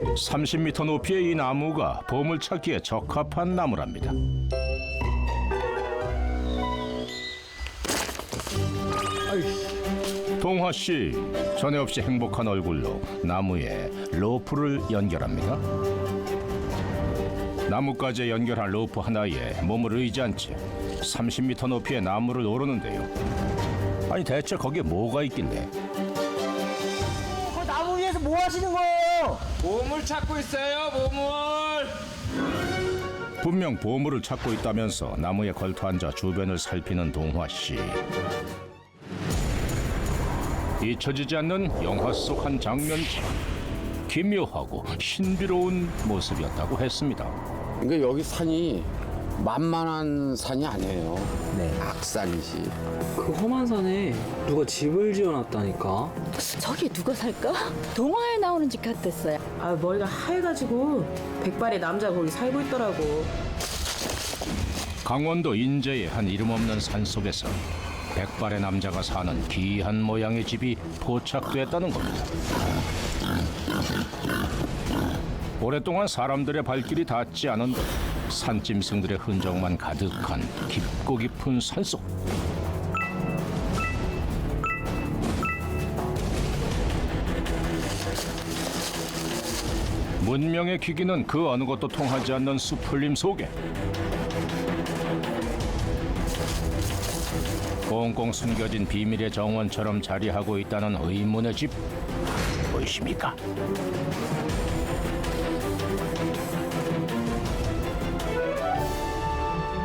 30m 높이의 이 나무가 보물찾기에 적합한 나무랍니다. 동화 씨, 전에 없이 행복한 얼굴로 나무에 로프를 연결합니다. 나무까지 연결한 로프 하나에 몸을 의지한 채 30m 높이의 나무를 오르는데요. 아니 대체 거기에 뭐가 있길래? 그 나무 위에서 뭐 하시는 거예요? 보물 찾고 있어요, 보물. 분명 보물을 찾고 있다면서 나무에 걸터 앉아 주변을 살피는 동화 씨. 잊혀지지 않는 영화 속 한 장면처럼 기묘하고 신비로운 모습이었다고 했습니다. 그러니까 여기 산이 만만한 산이 아니에요. 네. 악산이지. 그 험한 산에 누가 집을 지어놨다니까. 저기 누가 살까? 동화에 나오는 집 같았어요. 아, 머리가 하얘가지고 백발의 남자 거기 살고 있더라고. 강원도 인제의 한 이름 없는 산속에서 백발의 남자가 사는 기이한 모양의 집이 포착됐다는 겁니다. 오랫동안 사람들의 발길이 닿지 않은 산짐승들의 흔적만 가득한 깊고 깊은 산속. 문명의 기기는 그 어느 것도 통하지 않는 수풀림 속에 꽁꽁 숨겨진 비밀의 정원처럼 자리하고 있다는 의문의 집 보이십니까?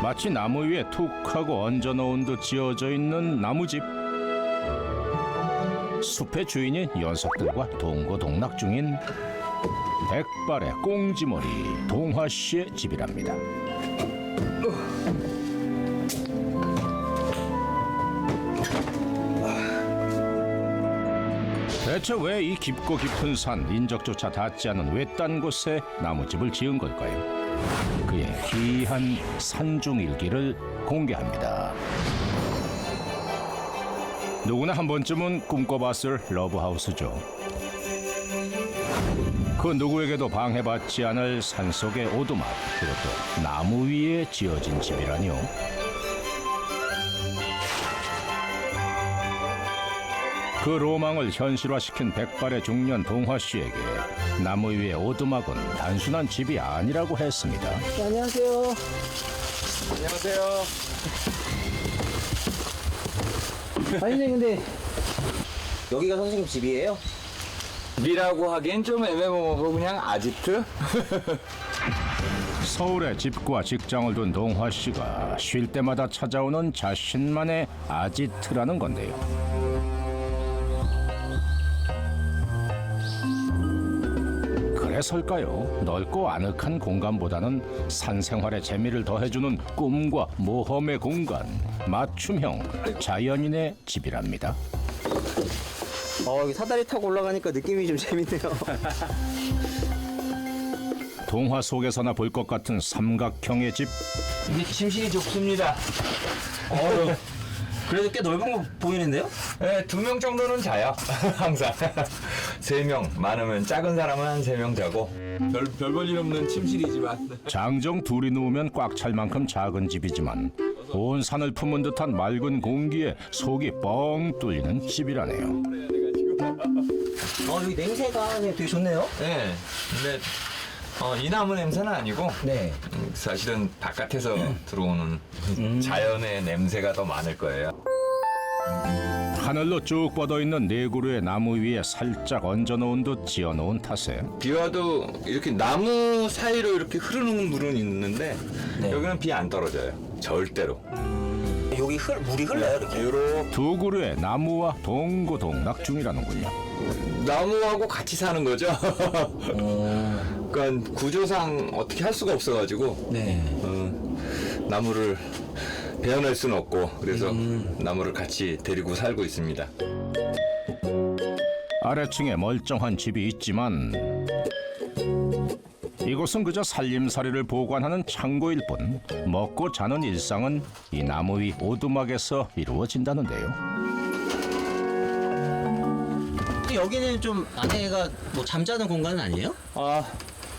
마치 나무 위에 툭 하고 얹어놓은 듯 지어져 있는 나무집. 숲의 주인인 녀석들과 동고동락 중인 백발의 꽁지머리 동화씨의 집이랍니다. 대체 왜 이 깊고 깊은 산, 인적조차 닿지 않은 외딴 곳에 나무집을 지은 걸까요? 그의 기이한 산중일기를 공개합니다. 누구나 한 번쯤은 꿈꿔봤을 러브하우스죠. 그 누구에게도 방해받지 않을 산속의 오두막, 그것도 나무 위에 지어진 집이라니요. 그 로망을 현실화시킨 백발의 중년 동화씨에게 나무 위의 오두막은 단순한 집이 아니라고 했습니다. 안녕하세요. 안녕하세요. 아니 근데 여기가 선생님 집이에요? 미라고 하기엔 좀 애매모호하고 그냥 아지트? 서울에 집과 직장을 둔 동화씨가 쉴 때마다 찾아오는 자신만의 아지트라는 건데요. 그래서일까요? 넓고 아늑한 공간보다는 산생활의 재미를 더해주는 꿈과 모험의 공간, 맞춤형 자연인의 집이랍니다. 여기 사다리 타고 올라가니까 느낌이 좀 재밌네요. 동화 속에서나 볼 것 같은 삼각형의 집. 이게 침실이 좋습니다. 그래도 꽤 넓은 거 보이는데요? 네, 2명 정도는 자요. 항상. 3명, 많으면 작은 사람은 한 3명 자고. 별 볼 일 없는 침실이지만. 장정 둘이 누우면 꽉 찰 만큼 작은 집이지만 온 산을 품은 듯한 맑은 공기에 속이 뻥 뚫리는 집이라네요. 여기 냄새가 되게 좋네요. 네, 근데 이 나무 냄새는 아니고 네. 사실은 바깥에서 들어오는 자연의 냄새가 더 많을 거예요. 하늘로 쭉 뻗어있는 네 그루의 나무 위에 살짝 얹어놓은 듯 지어놓은 탓에 비 와도 이렇게 나무 사이로 이렇게 흐르는 물은 있는데 네. 여기는 비 안 떨어져요. 절대로. 여기 물이 흘러요 이렇게. 두 그루의 나무와 동고동락 중이라는군요. 나무하고 같이 사는 거죠. 그러니까 구조상 어떻게 할 수가 없어가지고 네. 나무를 베어낼 수는 없고 그래서 나무를 같이 데리고 살고 있습니다. 아래층에 멀쩡한 집이 있지만 이곳은 그저 살림살이를 보관하는 창고일 뿐 먹고 자는 일상은 이 나무 위 오두막에서 이루어진다는데요. 여기는 좀 안에가 뭐 잠자는 공간은 아니에요? 아,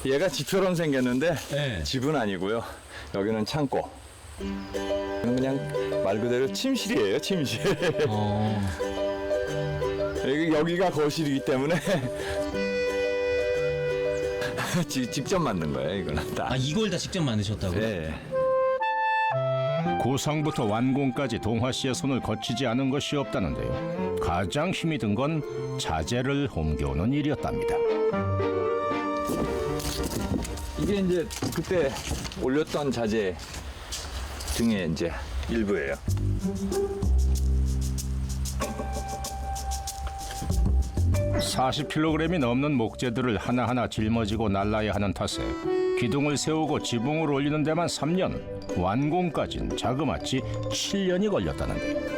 얘가 집처럼 생겼는데 네. 집은 아니고요. 여기는 창고. 이건 그냥 말 그대로 침실이에요, 침실. 여기가 거실이기 때문에 직접 만든 거예요, 이거는 다. 이걸 다 직접 만드셨다고요? 네. 구성부터 완공까지 동화 씨의 손을 거치지 않은 것이 없다는데요. 가장 힘이 든 건 자재를 옮겨오는 일이었답니다. 이게 이제 그때 올렸던 자재 등의 이제 일부예요. (40kg이) 넘는 목재들을 하나하나 짊어지고 날라야 하는 탓에 기둥을 세우고 지붕을 올리는 데만 3년, 완공까진 자그마치 7년이 걸렸다는데요.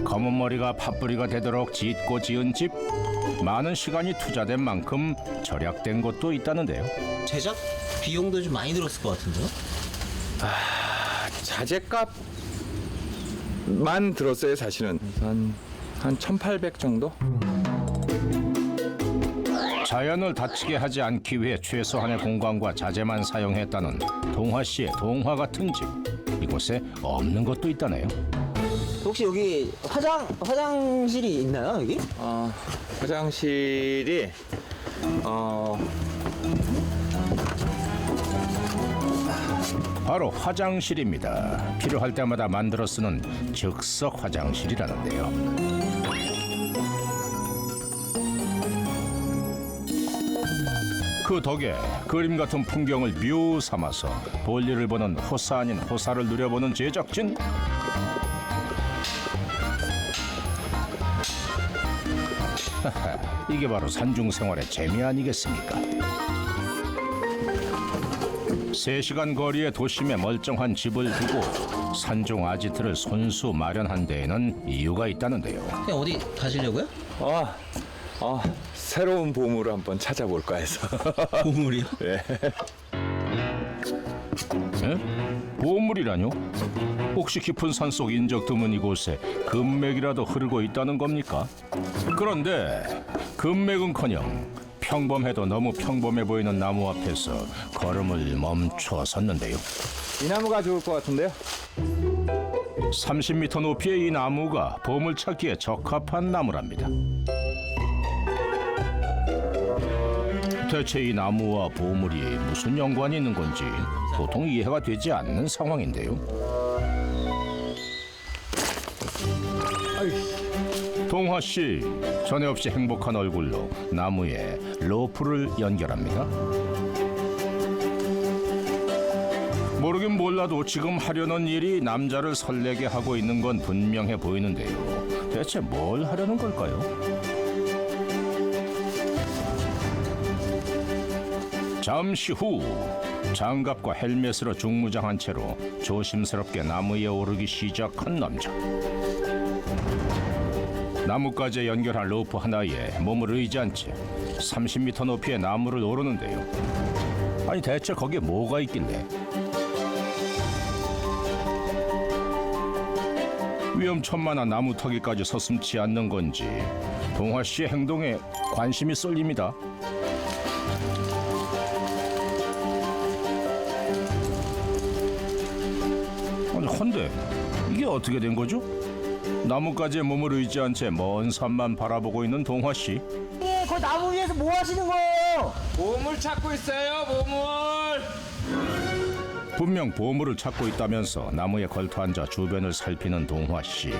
검은 머리가 팥뿌리가 되도록 짓고 지은 집, 많은 시간이 투자된 만큼 절약된 것도 있다는데요. 제작 비용도 좀 많이 들었을 것 같은데요? 자재값만 들었어요, 사실은. 한 1,800 정도? 자연을 다치게 하지 않기 위해 최소한의 공간과 자재만 사용했다는 동화 씨의 동화 같은 집. 이곳에 없는 것도 있다네요. 혹시 여기 화장실이 있나요, 여기? 화장실이 바로 화장실입니다. 필요할 때마다 만들어 쓰는 즉석 화장실이라는데요. 그 덕에 그림 같은 풍경을 묘 삼아서 볼일을 보는 호사 아닌 호사를 누려보는 제작진. 이게 바로 산중 생활의 재미 아니겠습니까? 3시간 거리의 도심에 멀쩡한 집을 두고 산중 아지트를 손수 마련한 데에는 이유가 있다는데요. 그냥 어디 가시려고요? 새로운 보물을 한번 찾아볼까 해서. 보물이요? 네. 보물이라뇨? 혹시 깊은 산속 인적 드문 이곳에 금맥이라도 흐르고 있다는 겁니까? 그런데 금맥은커녕 평범해도 너무 평범해 보이는 나무 앞에서 걸음을 멈춰 섰는데요. 이 나무가 좋을 것 같은데요? 30m 높이의 이 나무가 보물 찾기에 적합한 나무랍니다. 대체 이 나무와 보물이 무슨 연관이 있는 건지 도통 이해가 되지 않는 상황인데요. 동화 씨, 전에 없이 행복한 얼굴로 나무에 로프를 연결합니다. 모르긴 몰라도 지금 하려는 일이 남자를 설레게 하고 있는 건 분명해 보이는데요. 대체 뭘 하려는 걸까요? 잠시 후 장갑과 헬멧으로 중무장한 채로 조심스럽게 나무에 오르기 시작한 남자. 나무까지 연결한 로프 하나에 몸을 의지한 채 30m 높이의 나무를 오르는데요. 아니 대체 거기에 뭐가 있길래? 위험천만한 나무터기까지 서슴지 않는 건지 동화 씨의 행동에 관심이 쏠립니다. 아니 헌데 이게 어떻게 된 거죠? 나무까지의 몸을 의지한 채 먼 산만 바라보고 있는 동화 씨. 예, 그 나무 위에서 뭐 하시는 거예요? 보물 찾고 있어요, 보물. 분명 보물을 찾고 있다면서 나무에 걸터 앉아 주변을 살피는 동화 씨.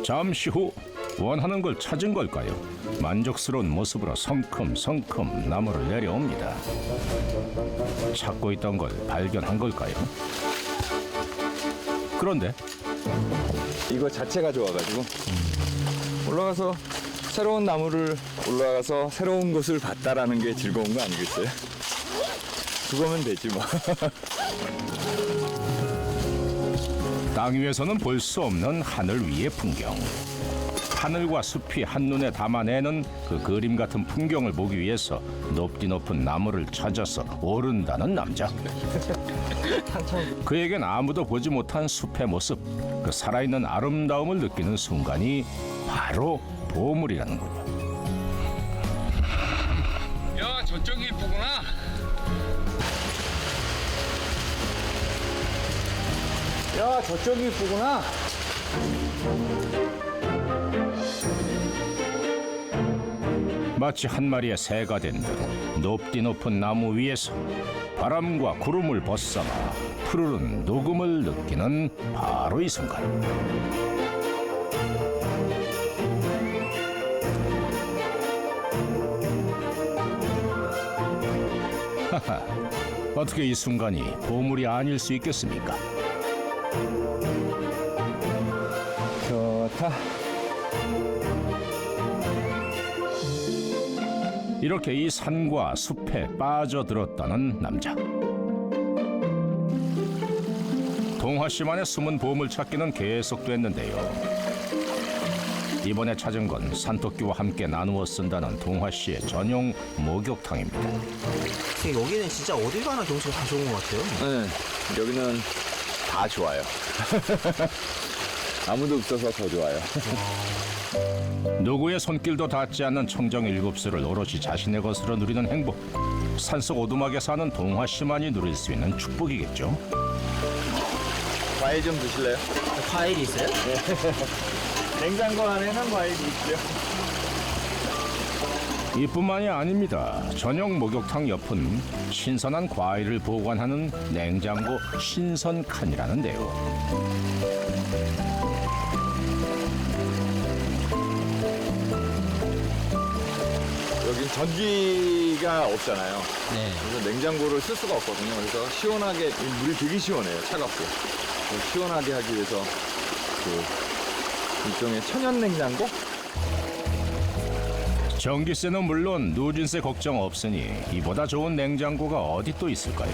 잠시 후 원하는 걸 찾은 걸까요? 만족스러운 모습으로 성큼성큼 나무를 내려옵니다. 찾고 있던 걸 발견한 걸까요? 그런데 이거 자체가 좋아가지고 올라가서 새로운 나무를 올라가서 새로운 것을 봤다라는 게 즐거운 거 아니겠어요? 그거면 되지 뭐. 땅 위에서는 볼 수 없는 하늘 위의 풍경. 하늘과 숲이 한눈에 담아내는 그 그림 같은 풍경을 보기 위해서 높디 높은 나무를 찾아서 오른다는 남자. 그에겐 아무도 보지 못한 숲의 모습, 그 살아있는 아름다움을 느끼는 순간이 바로 보물이라는군요. 야, 저쪽이 이쁘구나. 야, 저쪽이 이쁘구나. 마치 한 마리의 새가 된 듯 높디 높은 나무 위에서 바람과 구름을 벗삼아 푸르른 녹음을 느끼는 바로 이 순간. 하하, 어떻게 이 순간이 보물이 아닐 수 있겠습니까? 좋다. 이렇게 이 산과 숲에 빠져들었다는 남자. 동화 씨만의 숨은 보물 찾기는 계속됐는데요. 이번에 찾은 건 산토끼와 함께 나누어 쓴다는 동화 씨의 전용 목욕탕입니다. 여기는 진짜 어딜 가나 경치가 다 좋은 것 같아요. 네, 여기는 다 좋아요. 아무도 없어서 더 좋아요. 누구의 손길도 닿지 않는 청정 일곱수를 오롯이 자신의 것으로 누리는 행복. 산속 오두막에 사는 동화 씨만이 누릴 수 있는 축복이겠죠. 과일 좀 드실래요? 과일이 있어요? 냉장고 안에는 과일이 있죠. 이뿐만이 아닙니다. 전용 목욕탕 옆은 신선한 과일을 보관하는 냉장고 신선칸이라는데요. 여긴 전기가 없잖아요. 네. 그래서 냉장고를 쓸 수가 없거든요. 그래서 시원하게, 이 물이 되게 시원해요. 차갑고. 그래서 시원하게 하기 위해서 그 일종의 천연 냉장고? 전기세는 물론 누진세 걱정 없으니 이보다 좋은 냉장고가 어디 또 있을까요?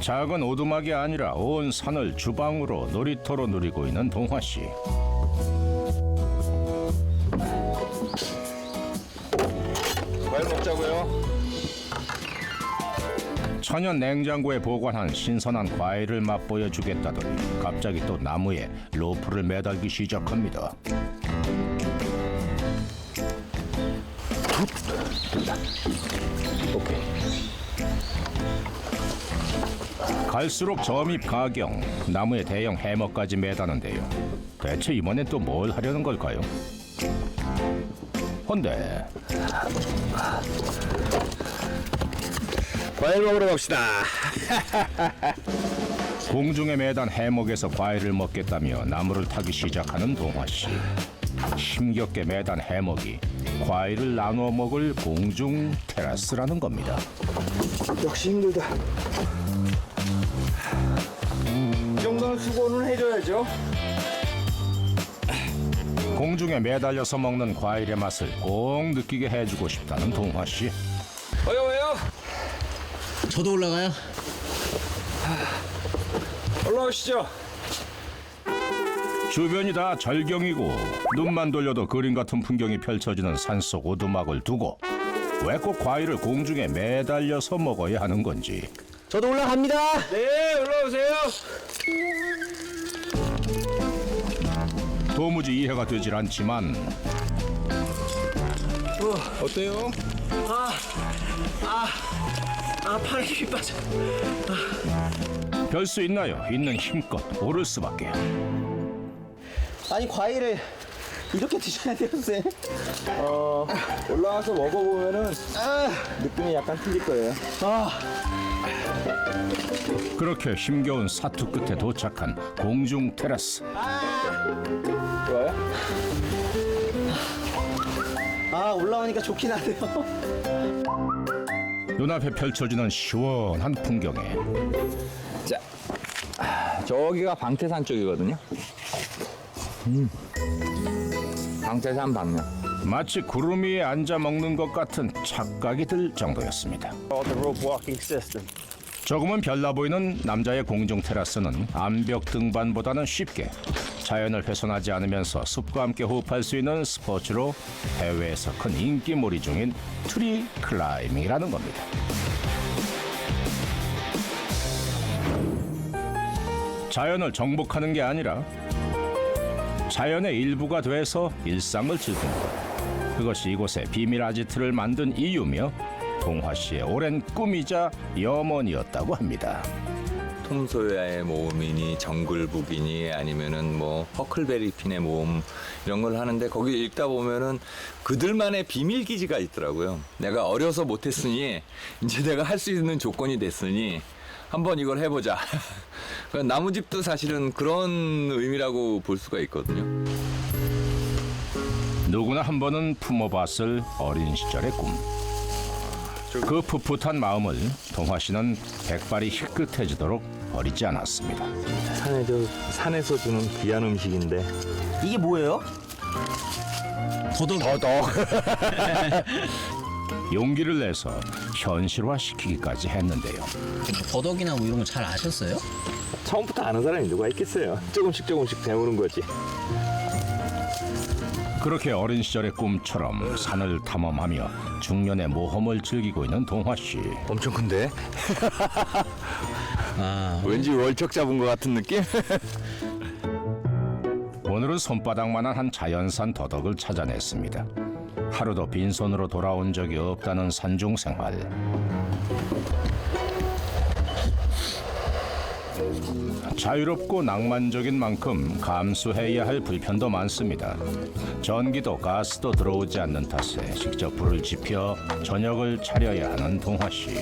작은 오두막이 아니라 온 산을 주방으로 놀이터로 누리고 있는 동화 씨. 과일 먹자고요. 천연 냉장고에 보관한 신선한 과일을 맛보여 주겠다더니 갑자기 또 나무에 로프를 매달기 시작합니다. 오케이. 갈수록 점입 가경, 나무에 대형 해머까지 매다는데요. 대체 이번엔 또 뭘 하려는 걸까요? 헌데 과일 먹으러 갑시다. 공중에 매단 해목에서 과일을 먹겠다며 나무를 타기 시작하는 동화 씨. 힘겹게 매단 해목이 과일을 나누어 먹을 공중 테라스라는 겁니다. 역시 힘들다. 이 정도는 수고는 해줘야죠. 공중에 매달려서 먹는 과일의 맛을 꼭 느끼게 해주고 싶다는 동화 씨. 왜요? 저도 올라가요. 올라오시죠. 주변이 다 절경이고 눈만 돌려도 그림 같은 풍경이 펼쳐지는 산속 오두막을 두고 왜 꼭 과일을 공중에 매달려서 먹어야 하는 건지. 저도 올라갑니다. 네, 올라오세요. 도무지 이해가 되질 않지만 어때요? 팔에 힘이 빠져. 별 수 있나요? 있는 힘껏 오를 수밖에. 아니, 과일을 이렇게 드셔야 돼요, 쌤? 올라와서 먹어보면은 느낌이 약간 틀릴 거예요. 그렇게 힘겨운 사투 끝에 도착한 공중 테라스. 좋아요? 올라오니까 좋긴 하네요. 눈앞에 펼쳐지는 시원한 풍경에 자, 저기가 방태산 쪽이거든요. 방태산 방면. 마치 구름 위에 앉아 먹는 것 같은 착각이 들 정도였습니다. Called the rope walking system. 조금은 별나 보이는 남자의 공중 테라스는 암벽 등반보다는 쉽게 자연을 훼손하지 않으면서 숲과 함께 호흡할 수 있는 스포츠로 해외에서 큰 인기몰이 중인 트리 클라이밍이라는 겁니다. 자연을 정복하는 게 아니라 자연의 일부가 돼서 일상을 즐기는 것. 그것이 이곳의 비밀 아지트를 만든 이유며 동화 씨의 오랜 꿈이자 염원이었다고 합니다. 톰 소야의 모험이니 정글북이니 아니면은 뭐 허클베리핀의 모험 이런 걸 하는데 거기 읽다 보면은 그들만의 비밀 기지가 있더라고요. 내가 어려서 못했으니 이제 내가 할 수 있는 조건이 됐으니 한번 이걸 해보자. 나무집도 사실은 그런 의미라고 볼 수가 있거든요. 누구나 한 번은 품어봤을 어린 시절의 꿈. 그 풋풋한 마음을 동화 씨는 백발이 희끗해지도록 버리지 않았습니다. 산에서 주는 귀한 음식인데 이게 뭐예요? 더덕. 용기를 내서 현실화시키기까지 했는데요. 더덕이나 뭐 이런 거 잘 아셨어요? 처음부터 아는 사람이 누가 있겠어요. 조금씩 배우는 거지. 그렇게 어린 시절의 꿈처럼 산을 탐험하며 중년의 모험을 즐기고 있는 동화 씨. 엄청 큰데? 아, 왠지 월척 잡은 것 같은 느낌? 오늘은 손바닥만한 한 자연산 더덕을 찾아냈습니다. 하루도 빈손으로 돌아온 적이 없다는 산중 생활. 자유롭고 낭만적인 만큼 감수해야 할 불편도 많습니다. 전기도 가스도 들어오지 않는 탓에 직접 불을 지펴 저녁을 차려야 하는 동화 씨.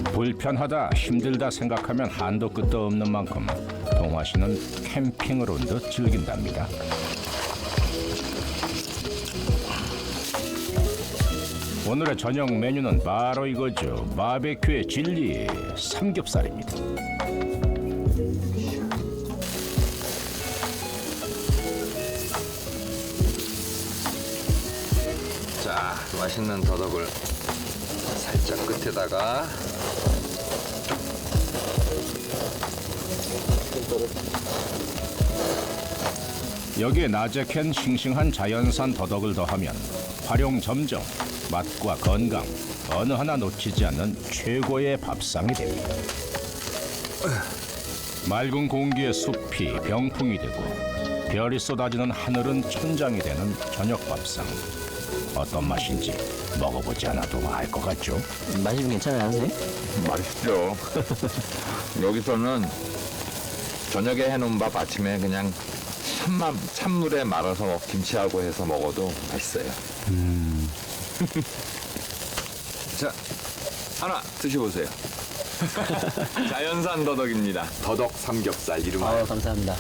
불편하다, 힘들다 생각하면 한도 끝도 없는 만큼 동화 씨는 캠핑을 온 듯 즐긴답니다. 오늘의 저녁 메뉴는 바로 이거죠. 바베큐의 진리, 삼겹살입니다. 자, 맛있는 더덕을 살짝 끝에다가 여기에 낮에 캔 싱싱한 자연산 더덕을 더하면 활용 점정, 맛과 건강 어느 하나 놓치지 않는 최고의 밥상이 됩니다. 맑은 공기에 숲이 병풍이 되고 별이 쏟아지는 하늘은 천장이 되는 저녁 밥상. 어떤 맛인지 먹어보지 않아도 알 것 같죠? 맛이 좀 괜찮아요, 선생님? 맛있죠. 여기서는 저녁에 해놓은 밥 아침에 그냥 찬물에 말아서 김치하고 해서 먹어도 맛있어요. 자, 하나 드셔보세요. 자연산 더덕입니다. 더덕 삼겹살 이름. 감사합니다.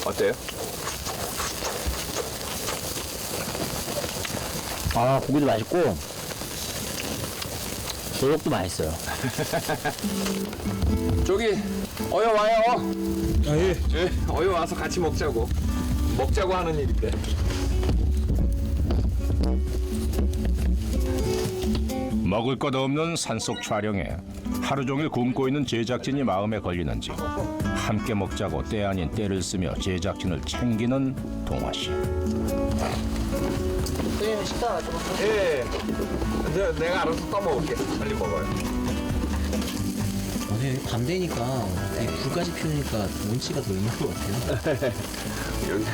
어때요? 고기도 맛있고 더덕도 맛있어요. 저기 어여 와요. 예. 어여 와서 같이 먹자고 하는 일인데. 먹을 것 없는 산속 촬영에 하루 종일 굶고 있는 제작진이 마음에 걸리는지 함께 먹자고 때 아닌 때를 쓰며 제작진을 챙기는 동화 씨. 선생님 식사 좀. 예. 내가 알아서 떠먹을게. 빨리 먹어요. 아니, 밤 되니까 이 불까지 피우니까 운치가 더 있는 것 같아요. 여기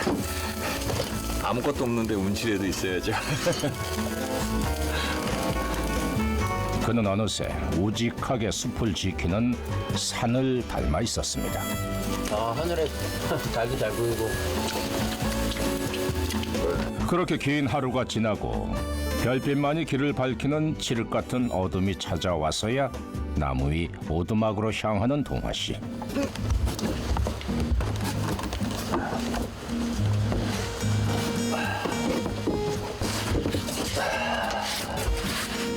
아무것도 없는데 운치라도 있어야죠. 그는 어느새 우직하게 숲을 지키는 산을 닮아 있었습니다. 하늘에 달도 잘 보이고. 그렇게 긴 하루가 지나고 별빛만이 길을 밝히는 칠흑 같은 어둠이 찾아와서야 나무 위 오두막으로 향하는 동화 씨.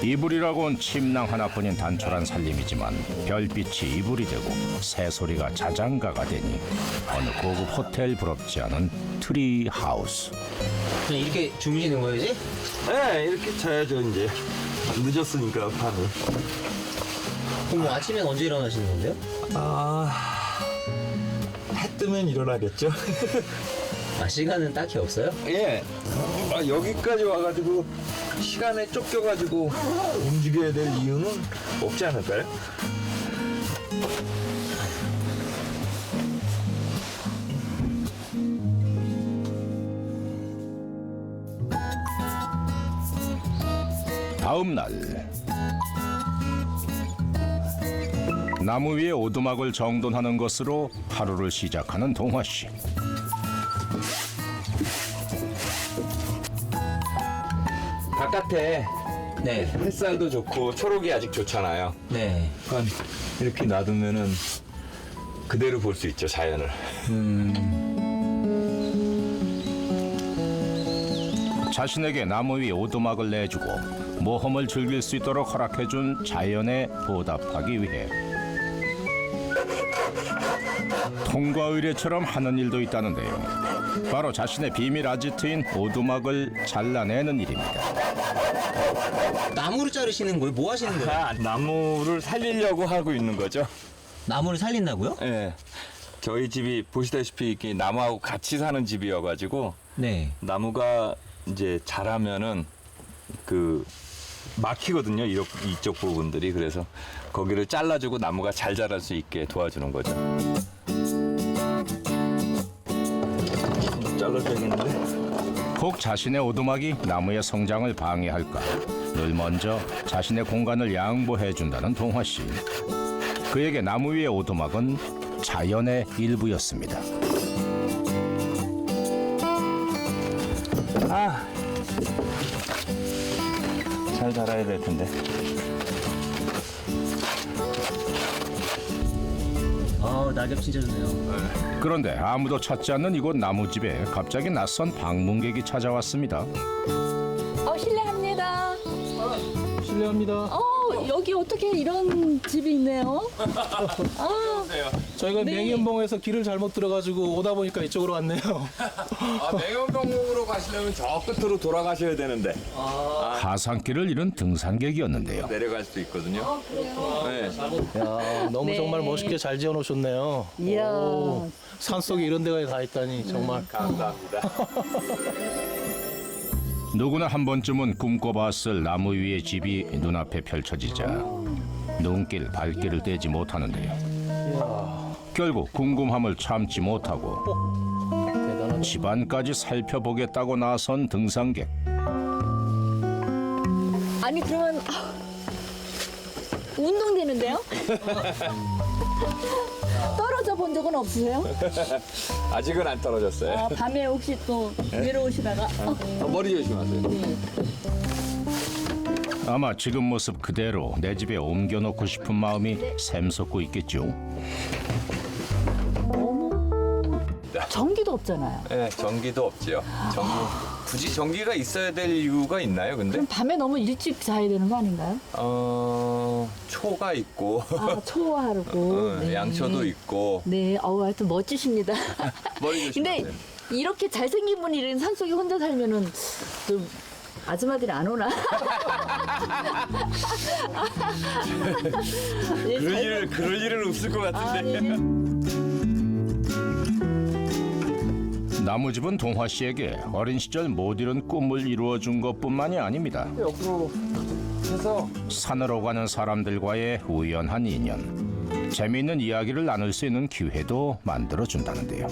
이불이라고는 침낭 하나뿐인 단촐한 살림이지만 별빛이 이불이 되고 새소리가 자장가가 되니 어느 고급 호텔 부럽지 않은 트리 하우스. 그냥 이렇게 주무시는 거지? 네, 이렇게 자야죠 이제. 늦었으니까 밤에. 그럼 뭐 아침엔 언제 일어나시는 건데요? 해 뜨면 일어나겠죠. 아, 시간은 딱히 없어요? 예. 여기까지 와가지고 시간에 쫓겨가지고 움직여야 될 이유는 없지 않을까요? 다음 날 나무 위에 오두막을 정돈하는 것으로 하루를 시작하는 동화 씨. 바깥에 네. 햇살도 좋고 초록이 아직 좋잖아요. 네. 그러니까 이렇게 놔두면은 그대로 볼 수 있죠, 자연을. 자신에게 나무 위 오두막을 내주고 모험을 즐길 수 있도록 허락해준 자연에 보답하기 위해 통과 의례처럼 하는 일도 있다는데요. 바로 자신의 비밀 아지트인 오두막을 잘라내는 일입니다. 나무를 자르시는 거예요? 뭐 하시는 거예요? 나무를 살리려고 하고 있는 거죠. 나무를 살린다고요? 예. 저희 집이 보시다시피 이렇게 나무하고 같이 사는 집이어가지고 네. 나무가 이제 자라면은 그 막히거든요. 이쪽 부분들이. 그래서 거기를 잘라주고 나무가 잘 자랄 수 있게 도와주는 거죠. 잘라줘야겠는데? 혹 자신의 오두막이 나무의 성장을 방해할까 늘 먼저 자신의 공간을 양보해준다는 동화 씨. 그에게 나무 위의 오두막은 자연의 일부였습니다. 잘 자라야 될 텐데. 낙엽 진짜 좋네요. 그런데 아무도 찾지 않는 이곳 나무집에 갑자기 낯선 방문객이 찾아왔습니다. 실례합니다. 실례합니다. 여기 어떻게 이런 집이 있네요? 저희가 네. 맹연봉에서 길을 잘못 들어가지고 오다 보니까 이쪽으로 왔네요. 맹원병으로 가시려면 저 끝으로 돌아가셔야 되는데 가산길을 잃은 등산객이었는데요. 내려갈 수 있거든요. 네. 야, 너무 네. 정말 멋있게 잘 지어놓으셨네요. 이야. 오, 산속에 이런 데가 다 있다니 정말. 감사합니다. 누구나 한 번쯤은 꿈꿔봤을 나무 위의 집이 눈앞에 펼쳐지자 눈길 발길을 떼지 못하는데요. 결국 궁금함을 참지 못하고 대단한. 집안까지 살펴보겠다고 나선 등산객. 아니 그러면 운동되는데요? 떨어져 본 적은 없으세요? 아직은 안 떨어졌어요. 밤에 혹시 또 외로우시다가 머리 조심하세요. 아마 지금 모습 그대로 내 집에 옮겨놓고 싶은 마음이 샘솟고 있겠죠. 전기도 없잖아요. 네, 전기도 없지요. 굳이 전기가 있어야 될 이유가 있나요, 근데? 그럼 밤에 너무 일찍 자야 되는 거 아닌가요? 초가 있고, 초하고 네. 양초도 있고. 네, 하여튼 멋지십니다. 머리 조심하세요. 근데 이렇게 잘생긴 분이 이런 산속에 혼자 살면은 좀 아줌마들이 안 오나? 그럴 일은 없을 것 같은데. 나무집은 동화 씨에게 어린 시절 못 이룬 꿈을 이루어준 것뿐만이 아닙니다. 옆으로 해서 산으로 가는 사람들과의 우연한 인연, 재미있는 이야기를 나눌 수 있는 기회도 만들어준다는데요.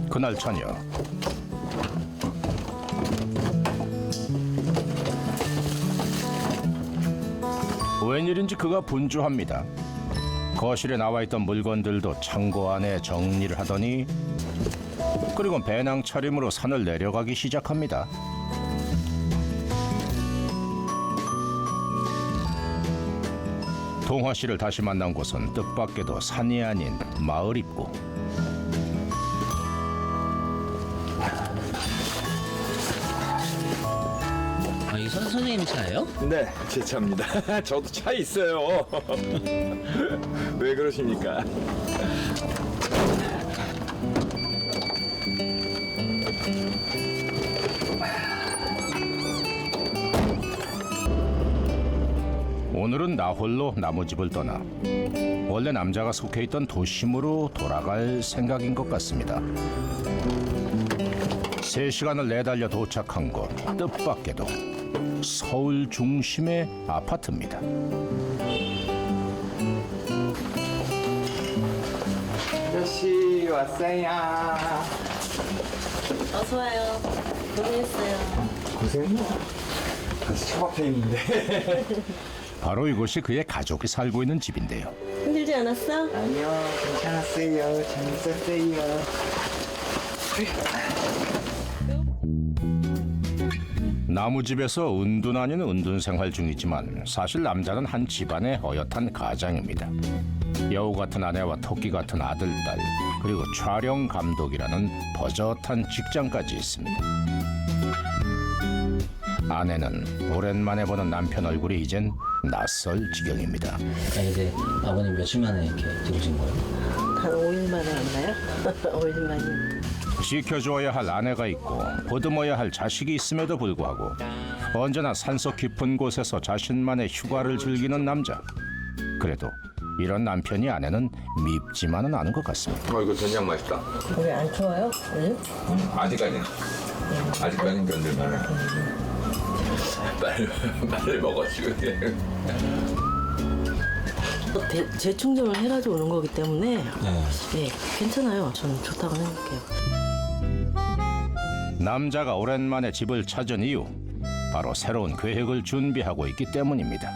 그날 저녁 웬일인지 그가 분주합니다. 거실에 나와있던 물건들도 창고 안에 정리를 하더니 그리고 배낭 차림으로 산을 내려가기 시작합니다. 동화 씨를 다시 만난 곳은 뜻밖에도 산이 아닌 마을 입구. 이 선생님 차예요? 네, 제 차입니다. 저도 차 있어요. 왜 그러십니까? 오늘은 나 홀로 나무집을 떠나 원래 남자가 속해 있던 도심으로 돌아갈 생각인 것 같습니다. 3시간을 내달려 도착한 곳 뜻밖에도 서울 중심의 아파트입니다. 아저씨 왔어요. 어서 와요. 고생했어요. 고생했나? 다시 차 앞에 있는데. 바로 이곳이 그의 가족이 살고 있는 집인데요. 힘들지 않았어? 아니요, 괜찮았어요. 재밌었어요. 나무집에서 은둔 아닌 은둔 생활 중이지만 사실 남자는 한 집안의 어엿한 가장입니다. 여우 같은 아내와 토끼 같은 아들, 딸, 그리고 촬영 감독이라는 버젓한 직장까지 있습니다. 아내는 오랜만에 보는 남편 얼굴이 이젠 낯설 지경입니다. 근데 아버님 며칠 만에 이렇게 들어오신 거예요? 한 5일 만에 왔나요? 5일 만에. 지켜줘야 할 아내가 있고 보듬어야 할 자식이 있음에도 불구하고 언제나 산속 깊은 곳에서 자신만의 휴가를 즐기는 남자. 그래도 이런 남편이 아내는 밉지만은 않은 것 같습니다. 이거 된장 맛있다. 왜 안 추워요? 응? 아직까지는 견딜만해. 빨리 먹어주고. 재충전을 해가지고 오는 거기 때문에 네, 괜찮아요. 저는 좋다고 생각해요. 남자가 오랜만에 집을 찾은 이유 바로 새로운 계획을 준비하고 있기 때문입니다.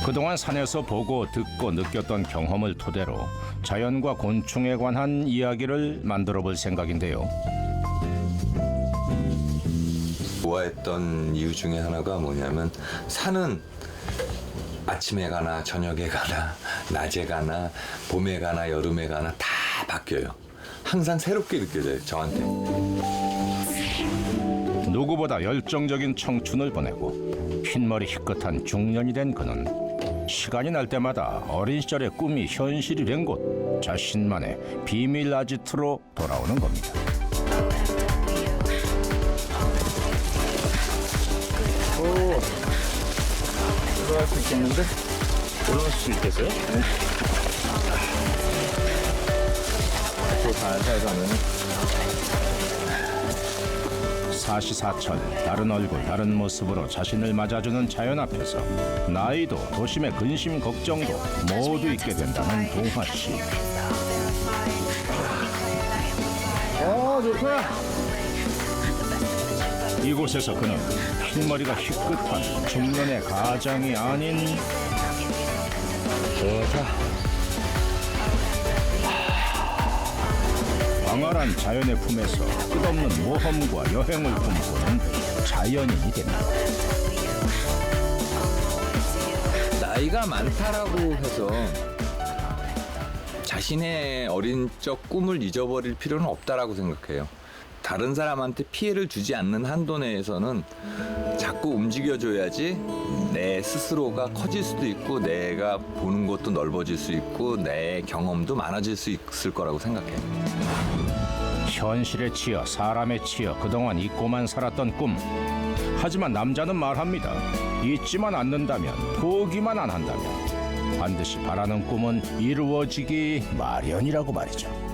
그동안 산에서 보고 듣고 느꼈던 경험을 토대로 자연과 곤충에 관한 이야기를 만들어 볼 생각인데요. 좋아했던 이유 중에 하나가 뭐냐면 산은 아침에 가나 저녁에 가나 낮에 가나 봄에 가나 여름에 가나 다 바뀌어요. 항상 새롭게 느껴져요, 저한테. 누구보다 열정적인 청춘을 보내고 흰머리 희끗한 중년이 된 그는 시간이 날 때마다 어린 시절의 꿈이 현실이 된 곳 자신만의 비밀 아지트로 돌아오는 겁니다. 올라갈 수 있겠는데? 올라갈 수 있겠어요? 또 살살 가면 사시사철 다른 얼굴 다른 모습으로 자신을 맞아주는 자연 앞에서 나이도 도심의 근심 걱정도 모두 잊게 된다는 동화씨. 좋다. 이곳에서 그는 흰머리가 희끗한 중년의 가장이 아닌 광활한 자연의 품에서 끝없는 모험과 여행을 꿈꾸는 자연인이 됩니다. 나이가 많다라고 해서 자신의 어린 적 꿈을 잊어버릴 필요는 없다라고 생각해요. 다른 사람한테 피해를 주지 않는 한도 내에서는 자꾸 움직여줘야지 내 스스로가 커질 수도 있고 내가 보는 것도 넓어질 수 있고 내 경험도 많아질 수 있을 거라고 생각해요. 현실에 치여 사람에 치여 그동안 잊고만 살았던 꿈. 하지만 남자는 말합니다. 잊지만 않는다면, 포기만 안 한다면 반드시 바라는 꿈은 이루어지기 마련이라고 말이죠.